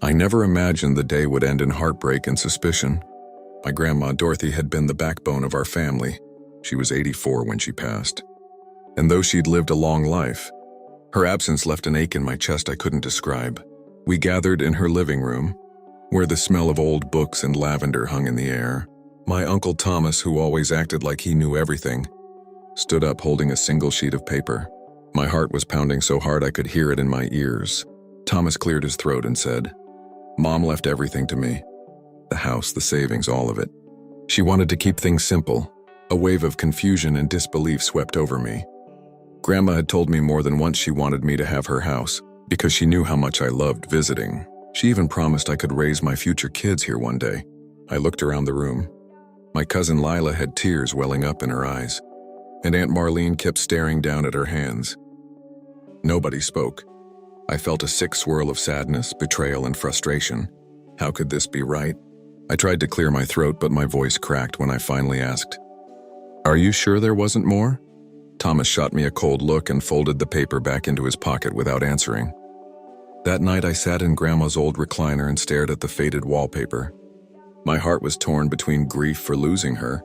I never imagined the day would end in heartbreak and suspicion. My grandma Dorothy had been the backbone of our family. She was 84 when she passed. And though she'd lived a long life, her absence left an ache in my chest I couldn't describe. We gathered in her living room, where the smell of old books and lavender hung in the air. My Uncle Thomas, who always acted like he knew everything, stood up holding a single sheet of paper. My heart was pounding so hard I could hear it in my ears. Thomas cleared his throat and said, "Mom left everything to me. The house, the savings, all of it. She wanted to keep things simple." A wave of confusion and disbelief swept over me. Grandma had told me more than once she wanted me to have her house, because she knew how much I loved visiting. She even promised I could raise my future kids here one day. I looked around the room. My cousin Lila had tears welling up in her eyes, and Aunt Marlene kept staring down at her hands. Nobody spoke. I felt a sick swirl of sadness, betrayal, and frustration. How could this be right? I tried to clear my throat, but my voice cracked when I finally asked, "Are you sure there wasn't more?" Thomas shot me a cold look and folded the paper back into his pocket without answering. That night I sat in Grandma's old recliner and stared at the faded wallpaper. My heart was torn between grief for losing her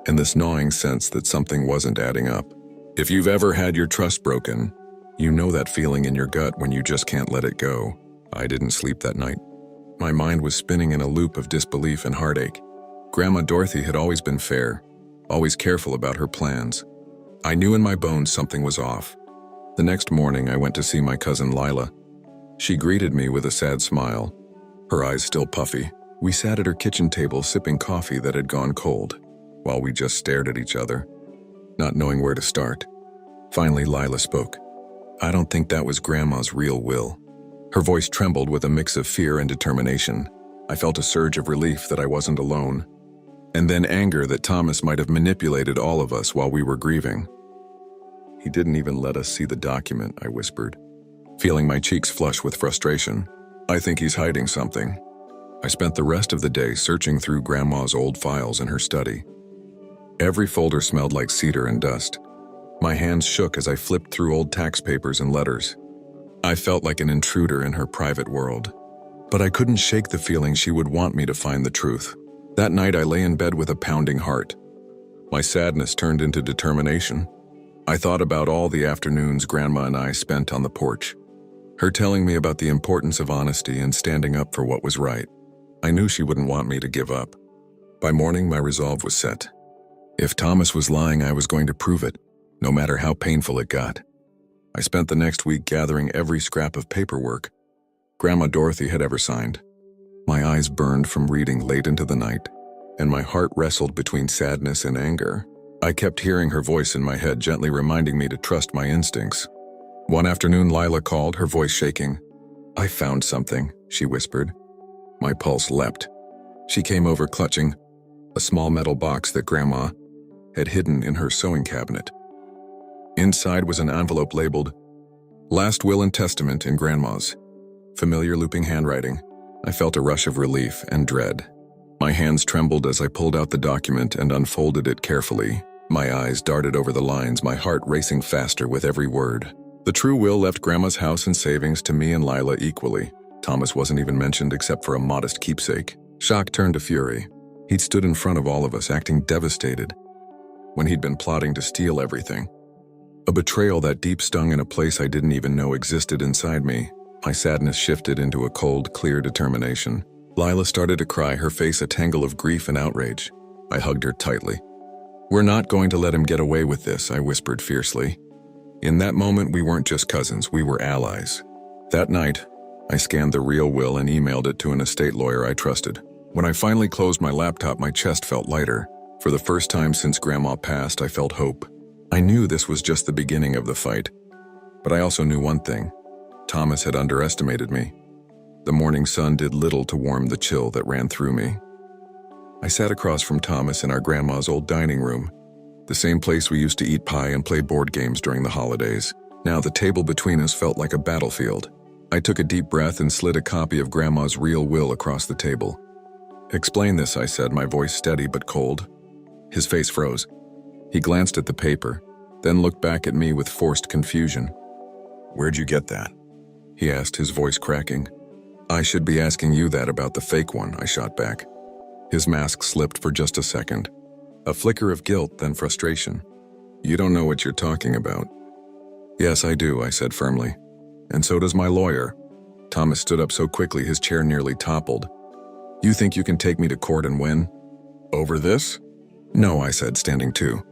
and this gnawing sense that something wasn't adding up. If you've ever had your trust broken, you know that feeling in your gut when you just can't let it go. I didn't sleep that night. My mind was spinning in a loop of disbelief and heartache. Grandma Dorothy had always been fair, always careful about her plans. I knew in my bones something was off. The next morning I went to see my cousin Lila. She greeted me with a sad smile, her eyes still puffy. We sat at her kitchen table sipping coffee that had gone cold, while we just stared at each other, not knowing where to start. Finally, Lila spoke. "I don't think that was Grandma's real will." Her voice trembled with a mix of fear and determination. I felt a surge of relief that I wasn't alone, and then anger that Thomas might have manipulated all of us while we were grieving. "He didn't even let us see the document," I whispered, feeling my cheeks flush with frustration. "I think he's hiding something." I spent the rest of the day searching through Grandma's old files in her study. Every folder smelled like cedar and dust. My hands shook as I flipped through old tax papers and letters. I felt like an intruder in her private world. But I couldn't shake the feeling she would want me to find the truth. That night I lay in bed with a pounding heart. My sadness turned into determination. I thought about all the afternoons Grandma and I spent on the porch, her telling me about the importance of honesty and standing up for what was right. I knew she wouldn't want me to give up. By morning, my resolve was set. If Thomas was lying, I was going to prove it, no matter how painful it got. I spent the next week gathering every scrap of paperwork Grandma Dorothy had ever signed. My eyes burned from reading late into the night, and my heart wrestled between sadness and anger. I kept hearing her voice in my head, gently reminding me to trust my instincts. One afternoon, Lila called, her voice shaking. "I found something," she whispered. My pulse leapt. She came over clutching a small metal box that Grandma had hidden in her sewing cabinet. Inside was an envelope labeled, "Last Will and Testament," in Grandma's familiar looping handwriting. I felt a rush of relief and dread. My hands trembled as I pulled out the document and unfolded it carefully. My eyes darted over the lines, my heart racing faster with every word. The true will left Grandma's house and savings to me and Lila equally. Thomas wasn't even mentioned except for a modest keepsake. Shock turned to fury. He'd stood in front of all of us, acting devastated, when he'd been plotting to steal everything. A betrayal that deep stung in a place I didn't even know existed inside me. My sadness shifted into a cold, clear determination. Lila started to cry, her face a tangle of grief and outrage. I hugged her tightly. "We're not going to let him get away with this," I whispered fiercely. In that moment, we weren't just cousins, we were allies. That night, I scanned the real will and emailed it to an estate lawyer I trusted. When I finally closed my laptop, my chest felt lighter. For the first time since Grandma passed, I felt hope. I knew this was just the beginning of the fight. But I also knew one thing. Thomas had underestimated me. The morning sun did little to warm the chill that ran through me. I sat across from Thomas in our grandma's old dining room, the same place we used to eat pie and play board games during the holidays. Now the table between us felt like a battlefield. I took a deep breath and slid a copy of Grandma's real will across the table. "Explain this," I said, my voice steady but cold. His face froze. He glanced at the paper, then looked back at me with forced confusion. "Where'd you get that?" he asked, his voice cracking. I should be asking you that about the fake one, I shot back. His mask slipped for just a second. A flicker of guilt, then frustration. You don't know what you're talking about. Yes, I do, I said firmly. And so does my lawyer. Thomas stood up so quickly his chair nearly toppled. You think you can take me to court and win? Over this? No, I said, standing too.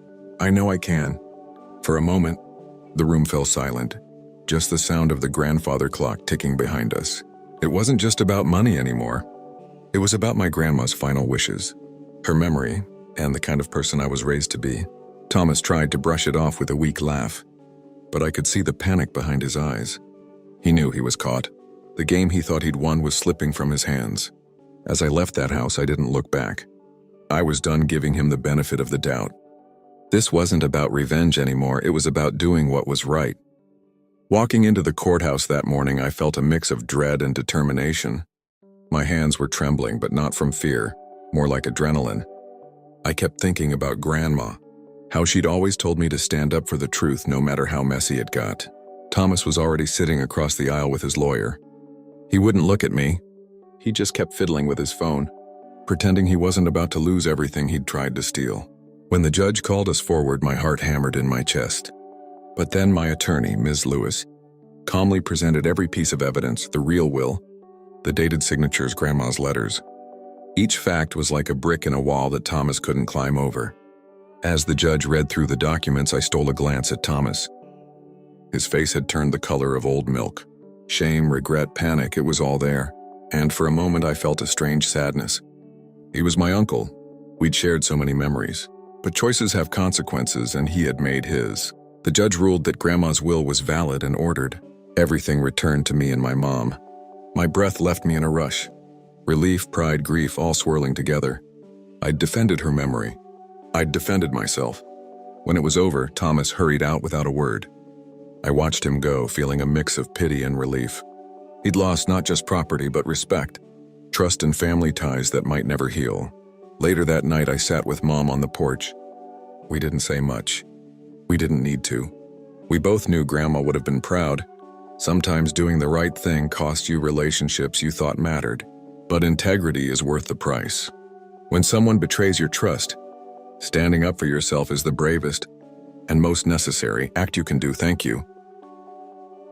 I know I can. For a moment, the room fell silent. Just the sound of the grandfather clock ticking behind us. It wasn't just about money anymore. It was about my grandma's final wishes, her memory, and the kind of person I was raised to be. Thomas tried to brush it off with a weak laugh, but I could see the panic behind his eyes. He knew he was caught. The game he thought he'd won was slipping from his hands. As I left that house, I didn't look back. I was done giving him the benefit of the doubt. This wasn't about revenge anymore, it was about doing what was right. Walking into the courthouse that morning, I felt a mix of dread and determination. My hands were trembling, but not from fear, more like adrenaline. I kept thinking about Grandma, how she'd always told me to stand up for the truth no matter how messy it got. Thomas was already sitting across the aisle with his lawyer. He wouldn't look at me. He just kept fiddling with his phone, pretending he wasn't about to lose everything he'd tried to steal. When the judge called us forward, my heart hammered in my chest. But then my attorney, Ms. Lewis, calmly presented every piece of evidence, the real will, the dated signatures, Grandma's letters. Each fact was like a brick in a wall that Thomas couldn't climb over. As the judge read through the documents, I stole a glance at Thomas. His face had turned the color of old milk. Shame, regret, panic, it was all there. And for a moment I felt a strange sadness. He was my uncle. We'd shared so many memories. But choices have consequences, and he had made his. The judge ruled that Grandma's will was valid and ordered. Everything returned to me and my mom. My breath left me in a rush. Relief, pride, grief, all swirling together. I'd defended her memory. I'd defended myself. When it was over, Thomas hurried out without a word. I watched him go, feeling a mix of pity and relief. He'd lost not just property, but respect, trust and family ties that might never heal. Later that night, I sat with Mom on the porch. We didn't say much. We didn't need to. We both knew Grandma would have been proud. Sometimes doing the right thing cost you relationships you thought mattered, but integrity is worth the price. When someone betrays your trust, standing up for yourself is the bravest and most necessary act you can do. Thank you.